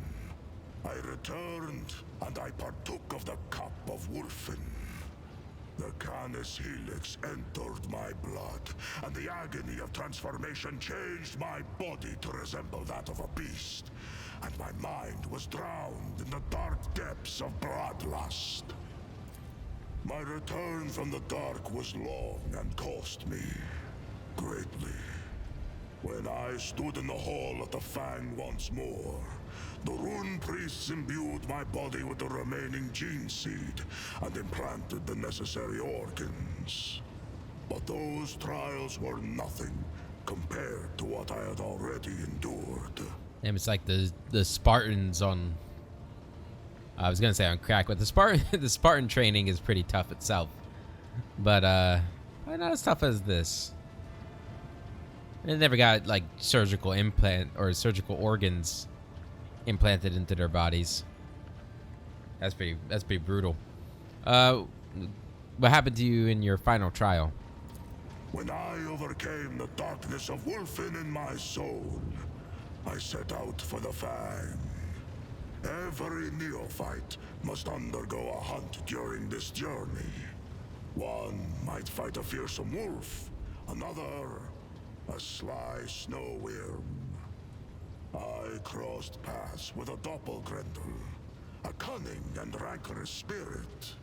I returned, and I partook of the cup of Wolfen. The Canis Helix entered my blood, and the agony of transformation changed my body to resemble that of a beast, and my mind was drowned in the dark depths of bloodlust. My return from the dark was long and cost me greatly. When I stood in the hall at the Fang once more, the Rune Priests imbued my body with the remaining gene seed and implanted the necessary organs. But those trials were nothing compared to what I had already endured. And it's like the Spartans on, I was gonna say on crack, but the Spartan training is pretty tough itself. But not as tough as this. They never got like surgical implant or surgical organs implanted into their bodies. That's pretty brutal. What happened to you in your final trial? When I overcame the darkness of Wolfen in my soul, I set out for the Fang. Every neophyte must undergo a hunt during this journey. One might fight a fearsome wolf, another a sly snow worm. I crossed paths with a doppelgrendel, a cunning and rancorous spirit.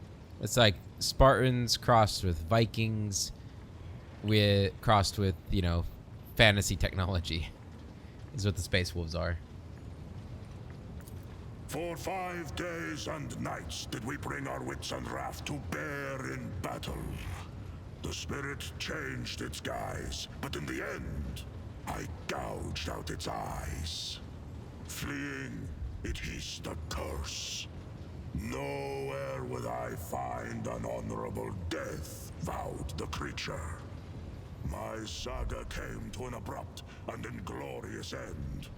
It's like Spartans crossed with Vikings, crossed with, you know, fantasy technology. Is what the Space Wolves are. For 5 days and nights did we bring our wits and wrath to bear in battle. The spirit changed its guise, but in the end, I gouged out its eyes. Fleeing, it hissed a curse. Nowhere would I find an honorable death, vowed the creature. My saga came to an abrupt and inglorious end,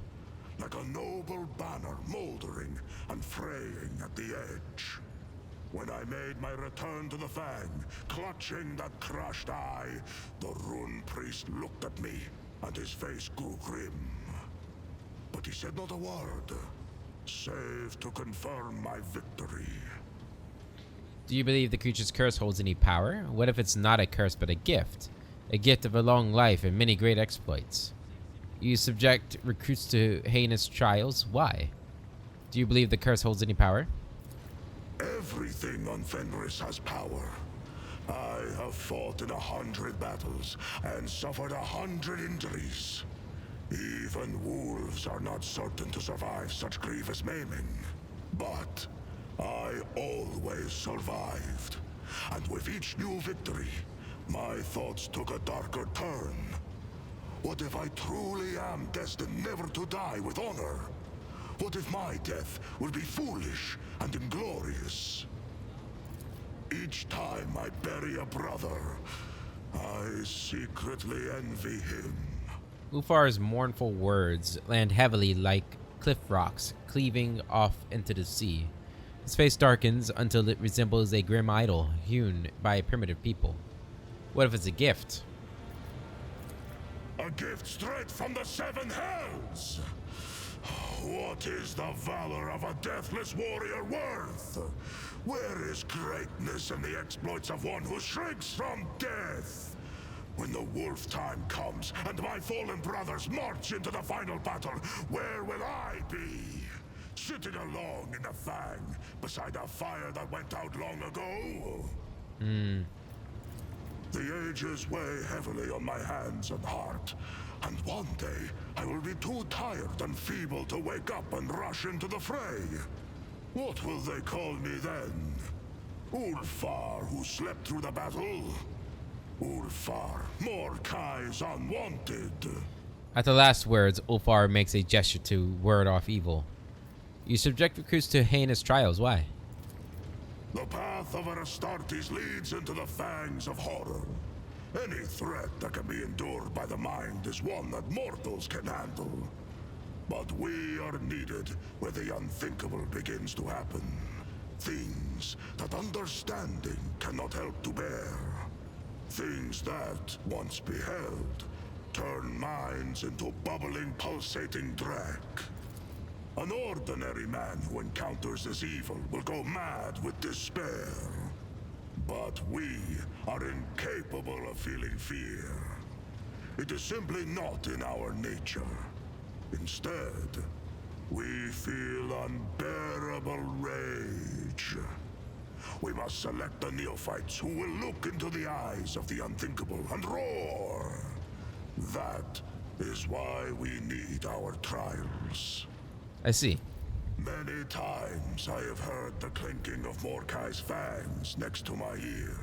like a noble banner moldering and fraying at the edge. When I made my return to the Fang, clutching that crushed eye, the Rune Priest looked at me, and his face grew grim. But he said not a word, save to confirm my victory. Do you believe the creature's curse holds any power? What if it's not a curse but a gift? A gift of a long life and many great exploits. You subject recruits to heinous trials. Why? Do you believe the curse holds any power? Everything on Fenris has power. I have fought in 100 battles and suffered 100 injuries. Even wolves are not certain to survive such grievous maiming. But I always survived. And with each new victory, my thoughts took a darker turn. What if I truly am destined never to die with honor? What if my death will be foolish and inglorious? Each time I bury a brother, I secretly envy him. Ufar's mournful words land heavily like cliff rocks cleaving off into the sea. His face darkens until it resembles a grim idol hewn by primitive people. What if it's a gift? A gift straight from the Seven Hells! What is the valor of a deathless warrior worth? Where is greatness in the exploits of one who shrinks from death? When the wolf time comes and my fallen brothers march into the final battle, where will I be? Sitting alone in the Fang, beside a fire that went out long ago? The ages weigh heavily on my hands and heart, and one day I will be too tired and feeble to wake up and rush into the fray. What will they call me then? Ulfar, who slept through the battle? Ulfar, Mordekai's unwanted. At the last words, Ulfar makes a gesture to ward off evil. You subject recruits to heinous trials. Why? The path of Astartes leads into the fangs of horror. Any threat that can be endured by the mind is one that mortals can handle. But we are needed where the unthinkable begins to happen. Things that understanding cannot help to bear. Things that, once beheld, turn minds into bubbling, pulsating dreck. An ordinary man who encounters this evil will go mad with despair. But we are incapable of feeling fear. It is simply not in our nature. Instead, we feel unbearable rage. We must select the neophytes who will look into the eyes of the unthinkable and roar. That is why we need our trials. I see. Many times I have heard the clinking of Mordekai's fangs next to my ear.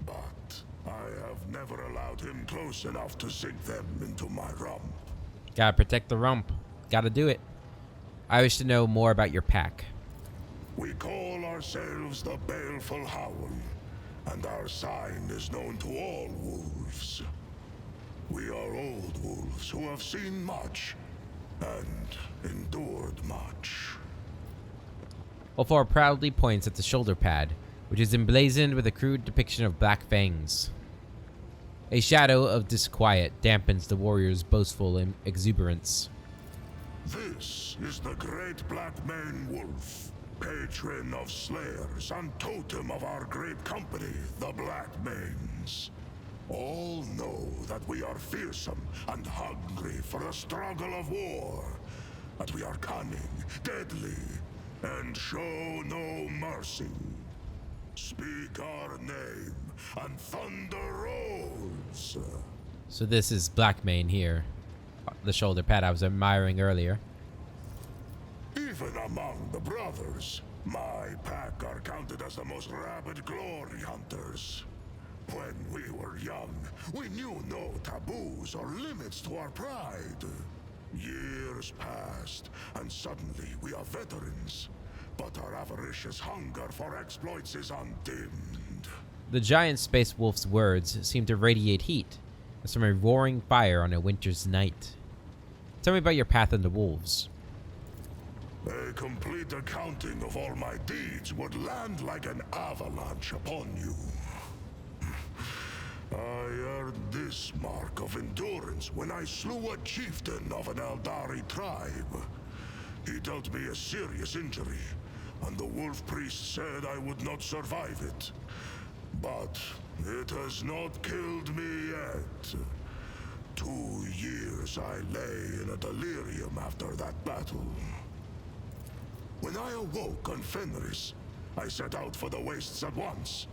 But I have never allowed him close enough to sink them into my rump. Gotta protect the rump. Gotta do it. I wish to know more about your pack. We call ourselves the Baleful Howl, and our sign is known to all wolves. We are old wolves who have seen much and endured much. Ulfar proudly points at the shoulder pad, which is emblazoned with a crude depiction of black fangs. A shadow of disquiet dampens the warrior's boastful exuberance. This is the great black mane wolf, patron of slayers and totem of our great company, the Black Manes. All know that we are fearsome and hungry for a struggle of war, that we are cunning, deadly, and show no mercy. Speak our name, and thunder rolls. So this is Blackmane here, the shoulder pad I was admiring earlier. Even among the brothers, my pack are counted as the most rabid glory hunters. When we were young, we knew no taboos or limits to our pride. Years passed, and suddenly we are veterans. But our avaricious hunger for exploits is undimmed. The giant space wolf's words seem to radiate heat, as from a roaring fire on a winter's night. Tell me about your path into wolves. A complete accounting of all my deeds would land like an avalanche upon you. I earned this mark of endurance when I slew a chieftain of an Eldari tribe. He dealt me a serious injury, and the wolf priest said I would not survive it. But it has not killed me yet. 2 years I lay in a delirium after that battle. When I awoke on Fenris, I set out for the wastes at once.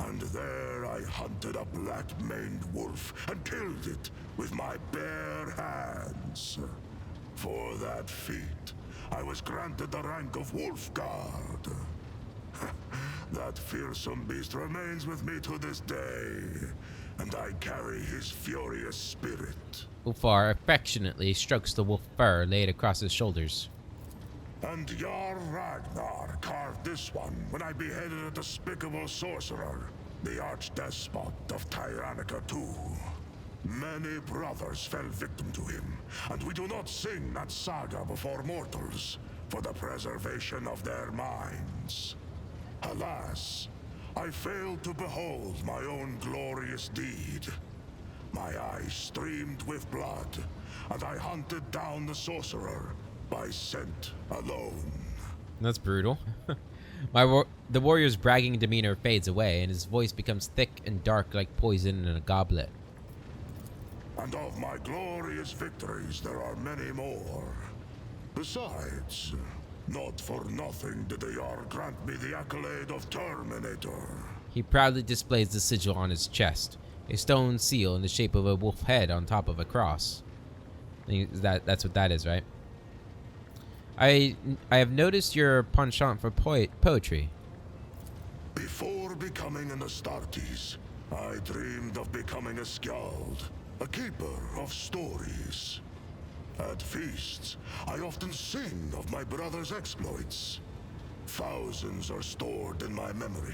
And there I hunted a black-maned wolf and killed it with my bare hands. For that feat, I was granted the rank of Wolf Guard. That fearsome beast remains with me to this day, and I carry his furious spirit. Ulfar affectionately strokes the wolf fur laid across his shoulders. And Jarl Ragnar carved this one when I beheaded a despicable sorcerer, the archdespot of Tyrannica II. Many brothers fell victim to him, and we do not sing that saga before mortals, for the preservation of their minds. Alas, I failed to behold my own glorious deed. My eyes streamed with blood, and I hunted down the sorcerer, by scent alone. That's brutal. The warrior's bragging demeanor fades away, and his voice becomes thick and dark like poison in a goblet. And of my glorious victories there are many more. Besides, not for nothing did the Jarl grant me the accolade of Terminator. He proudly displays the sigil on his chest, a stone seal in the shape of a wolf head on top of a cross. That's what that is, right? I have noticed your penchant for poetry. Before becoming an Astartes, I dreamed of becoming a skald, a keeper of stories. At feasts, I often sing of my brother's exploits. Thousands are stored in my memory.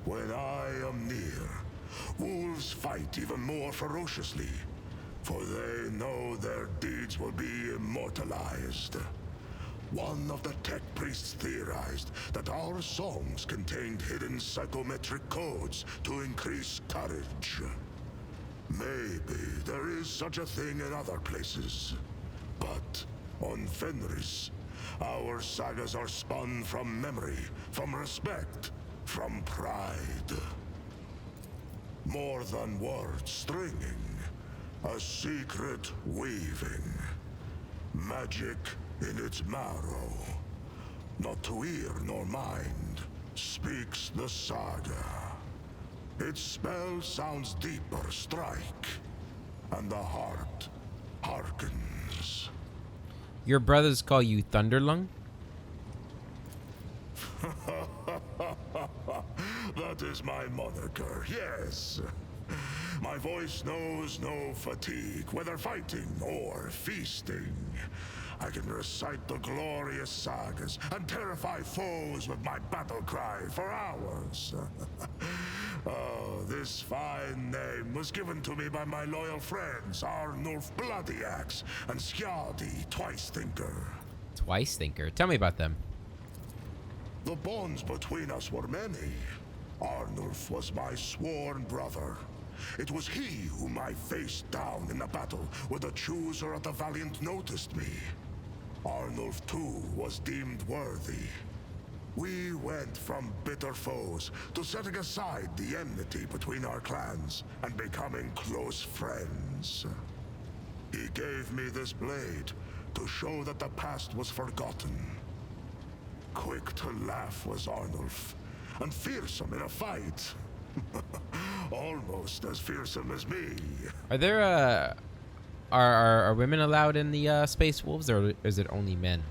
When I am near, wolves fight even more ferociously, for they know their deeds will be immortalized. One of the tech priests theorized that our songs contained hidden psychometric codes to increase courage. Maybe there is such a thing in other places. But on Fenris, our sagas are spun from memory, from respect, from pride. More than words stringing, a secret weaving. Magic in its marrow. Not to ear nor mind, speaks the saga. Its spell sounds deeper strike, and the heart hearkens. Your brothers call you Thunderlung? That is my moniker, yes. My voice knows no fatigue, whether fighting or feasting. I can recite the glorious sagas and terrify foes with my battle cry for hours. Oh, this fine name was given to me by my loyal friends, Arnulf Bloody Axe and Skjaldi Twice Thinker. Twice Thinker? Tell me about them. The bonds between us were many. Arnulf was my sworn brother. It was he whom I faced down in the battle where the chooser of the Valiant noticed me. Arnulf too was deemed worthy. We went from bitter foes to setting aside the enmity between our clans and becoming close friends. He gave me this blade to show that the past was forgotten. Quick to laugh was Arnulf, and fearsome in a fight. Almost as fearsome as me. Are there are women allowed in the Space Wolves, or is it only men?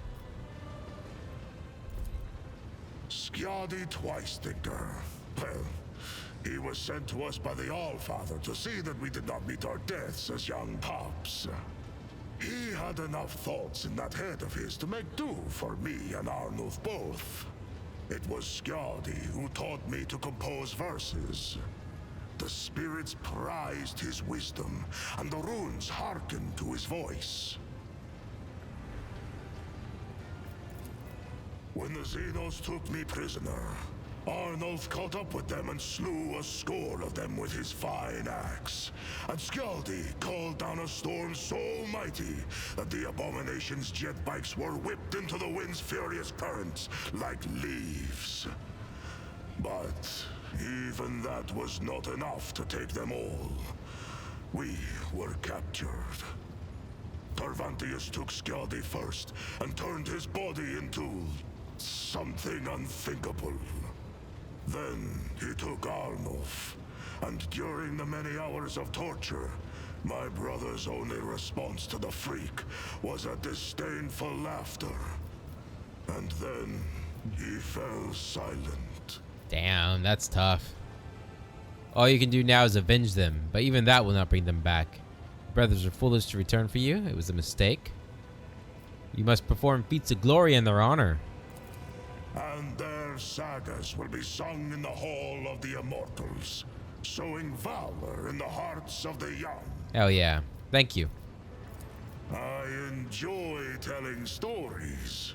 Skjaldi Twice Thinker. Well, he was sent to us by the Allfather to see that we did not meet our deaths as young pups. He had enough thoughts in that head of his to make do for me and Arnulf both. It was Skjaldi who taught me to compose verses. The spirits prized his wisdom, and the runes hearkened to his voice. When the Xenos took me prisoner, Arnulf caught up with them and slew a score of them with his fine axe. And Skjaldi called down a storm so mighty that the abomination's jet bikes were whipped into the wind's furious currents like leaves. But even that was not enough to take them all. We were captured. Tarvantius took Skjaldi first and turned his body into something unthinkable. Then he took Arnulf, and during the many hours of torture, my brother's only response to the freak was a disdainful laughter. And then he fell silent. Damn, that's tough. All you can do now is avenge them, but even that will not bring them back. Brothers are foolish to return for you. It was a mistake. You must perform feats of glory in their honor. And their sagas will be sung in the Hall of the Immortals, sowing valor in the hearts of the young. Hell yeah. Thank you. I enjoy telling stories.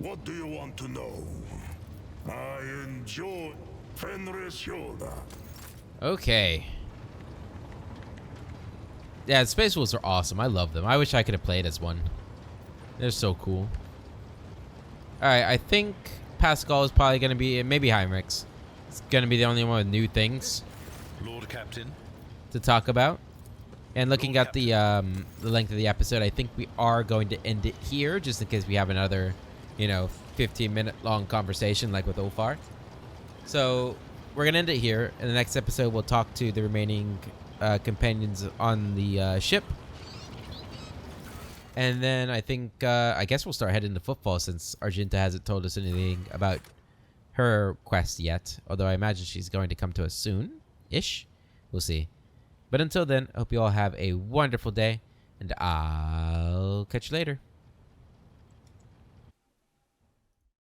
What do you want to know? I enjoy Fenris Hjoda. Okay. Yeah, Space Wolves are awesome. I love them. I wish I could have played as one. They're so cool. Alright, I think Pascal is probably going to be, maybe Heinrichs. It's going to be the only one with new things Lord Captain. to talk about. And looking at the length of the episode, I think we are going to end it here, just in case we have another, 15-minute long conversation like with Ulfar. So we're going to end it here. In the next episode, we'll talk to the remaining companions on the ship. And then I think, I guess we'll start heading to football since Argenta hasn't told us anything about her quest yet. Although I imagine she's going to come to us soon-ish. We'll see. But until then, I hope you all have a wonderful day, and I'll catch you later.